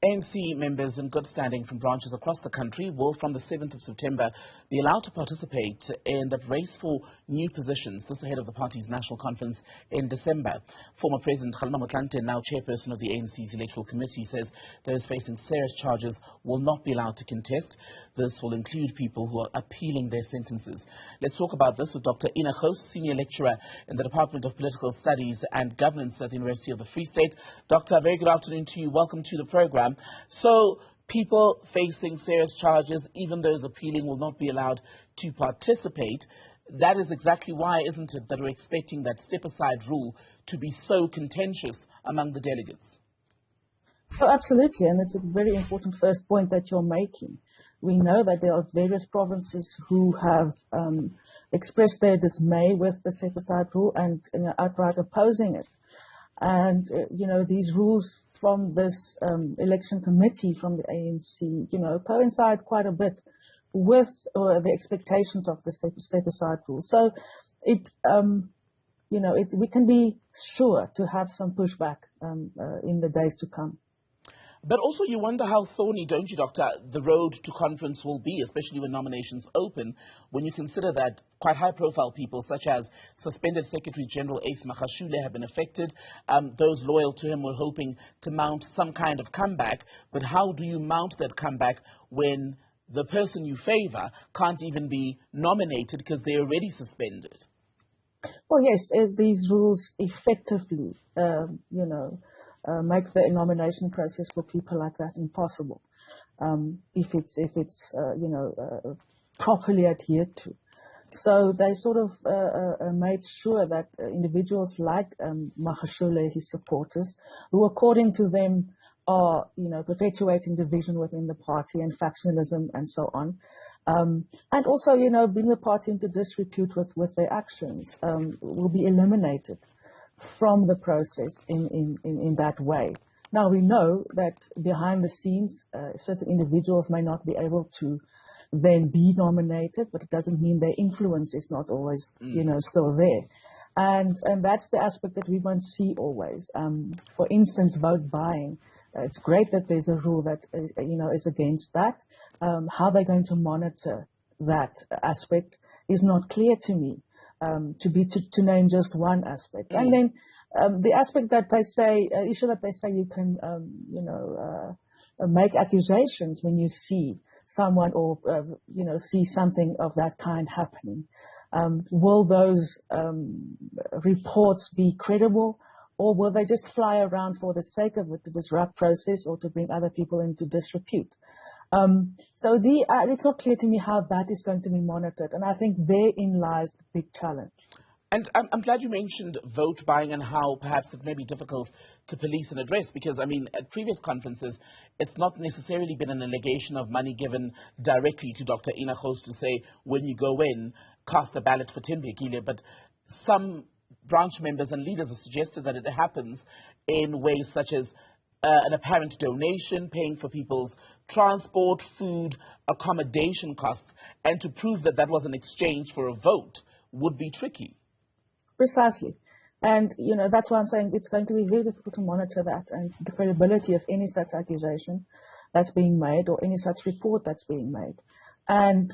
ANC members in good standing from branches across the country will, from the 7th of September, be allowed to participate in the race for new positions. This ahead of the party's national conference in December. Former President Kgalema Motlanthe, now chairperson of the ANC's electoral committee, says those facing serious charges will not be allowed to contest. This will include people who are appealing their sentences. Let's talk about this with Dr. Gouws, senior lecturer in the Department of Political Studies and Governance at the University of the Free State. Doctor, very good afternoon to you. Welcome to the program. So people facing serious charges, even those appealing, will not be allowed to participate. That is exactly why, isn't it, that we're expecting that step-aside rule to be so contentious among the delegates? Oh, absolutely, and it's a very important first point that you're making. We know that there are various provinces who have expressed their dismay with the step-aside rule and outright opposing it. And, these rules from this election committee from the ANC, coincide quite a bit with the expectations of the step-aside rule. So we can be sure to have some pushback in the days to come. But also you wonder how thorny, don't you, Doctor, the road to conference will be, especially when nominations open, when you consider that quite high-profile people such as suspended Secretary-General Ace Magashule have been affected. Those loyal to him were hoping to mount some kind of comeback. But how do you mount that comeback when the person you favor can't even be nominated because they're already suspended? Well, yes, these rules effectively, make the nomination process for people like that impossible if it's properly adhered to. So they sort of made sure that individuals like Magashule, his supporters, who according to them are perpetuating division within the party and factionalism and so on, and also bring the party into disrepute with their actions, will be eliminated from the process in that way. Now, we know that behind the scenes, certain individuals may not be able to then be nominated, but it doesn't mean their influence is not always, still there. And that's the aspect that we won't see always. For instance, vote buying. It's great that there's a rule that, is against that. How they're going to monitor that aspect is not clear to me. To name just one aspect. And then the aspect that they say, issue that they say you can, make accusations when you see someone or, see something of that kind happening. Will those reports be credible, or will they just fly around for the sake of it to disrupt process or to bring other people into disrepute? So it's not clear to me how that is going to be monitored, and I think therein lies the big challenge. And I'm glad you mentioned vote buying and how perhaps it may be difficult to police and address, because, at previous conferences, it's not necessarily been an allegation of money given directly to Dr. Gouws to say, when you go in, cast a ballot for Thembekile, but some branch members and leaders have suggested that it happens in ways such as an apparent donation, paying for people's transport, food, accommodation costs, and to prove that that was an exchange for a vote would be tricky. Precisely. And, that's why I'm saying it's going to be very difficult to monitor that and the credibility of any such accusation that's being made or any such report that's being made. And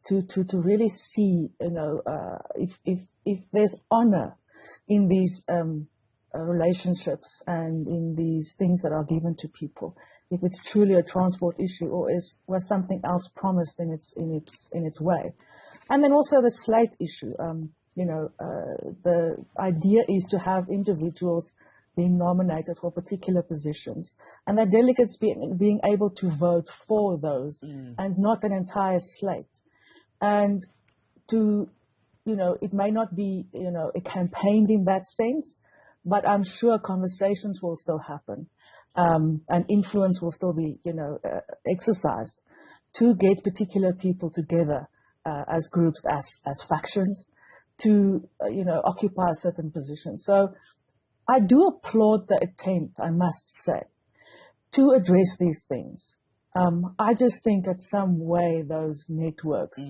to really see, if there's honor in these relationships and in these things that are given to people, if it's truly a transport issue or was something else promised in its way. And then also the slate issue. The idea is to have individuals being nominated for particular positions and that delegates being able to vote for those and not an entire slate. And it may not be, campaigned in that sense, but I'm sure conversations will still happen, and influence will still be, exercised to get particular people together as groups, as factions, to, occupy a certain position. So I do applaud the attempt, I must say, to address these things. I just think that some way those networks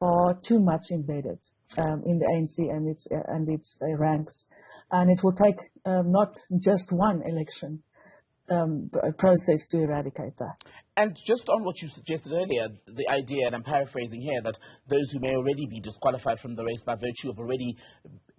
are too much embedded in the ANC and its ranks. And it will take not just one election process to eradicate that. And just on what you suggested earlier, the idea, and I'm paraphrasing here, that those who may already be disqualified from the race by virtue of already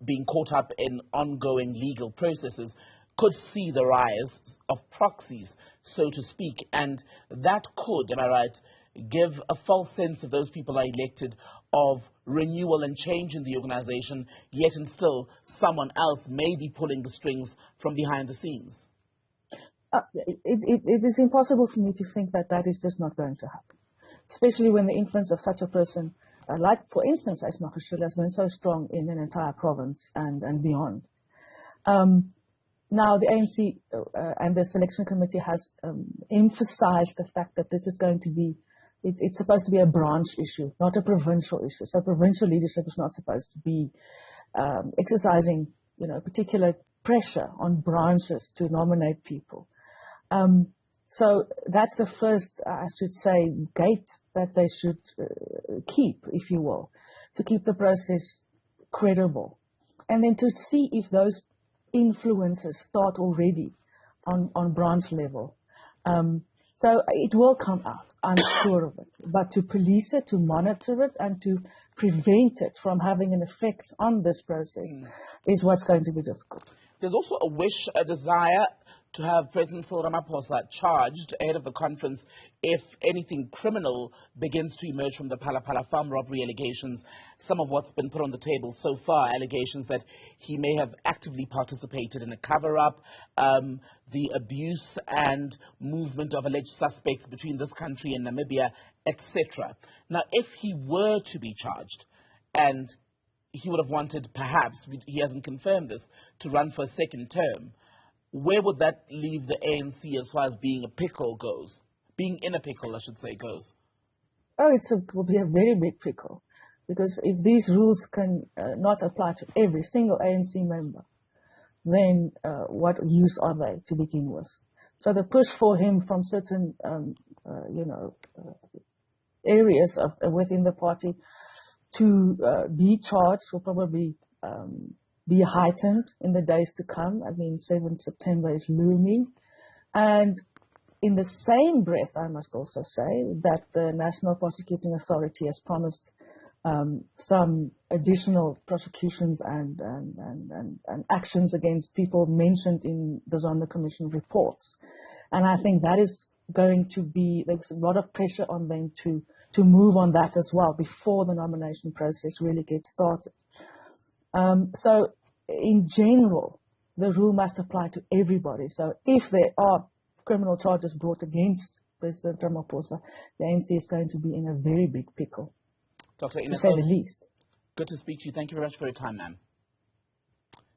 being caught up in ongoing legal processes could see the rise of proxies, so to speak, and that could, am I right, give a false sense of those people are elected of renewal and change in the organization, yet and still someone else may be pulling the strings from behind the scenes. It is impossible for me to think that that is just not going to happen, especially when the influence of such a person, like, for instance, Ys Magashule, has been so strong in an entire province and beyond. Now, the ANC and the selection committee has emphasized the fact that this is going to be, it's supposed to be a branch issue, not a provincial issue. So provincial leadership is not supposed to be exercising, particular pressure on branches to nominate people. So that's the first, I should say, gate that they should keep, if you will, to keep the process credible. And then to see if those influences start already on branch level. So it will come out, I'm sure of it. But to police it, to monitor it, and to prevent it from having an effect on this process is what's going to be difficult. There's also a wish, a desire to have President Cyril Ramaphosa charged ahead of the conference if anything criminal begins to emerge from the Phala farm robbery allegations. Some of what's been put on the table so far, allegations that he may have actively participated in a cover-up, the abuse and movement of alleged suspects between this country and Namibia, etc. Now, if he were to be charged, and he would have wanted, perhaps, he hasn't confirmed this, to run for a second term, where would that leave the ANC as far as being a pickle goes? Being in a pickle, I should say, goes. Oh, it will be a very big pickle. Because if these rules can not apply to every single ANC member, then what use are they to begin with? So the push for him from certain, areas within the party to be charged will probably be heightened in the days to come. I mean, 7th September is looming. And in the same breath, I must also say that the National Prosecuting Authority has promised some additional prosecutions and actions against people mentioned in the Zondo Commission reports. And I think that is going to be, there's a lot of pressure on them to move on that as well before the nomination process really gets started. So in general, the rule must apply to everybody. So if there are criminal charges brought against President Ramaphosa, the ANC is going to be in a very big pickle, Dr. to say the least. Good to speak to you. Thank you very much for your time, ma'am.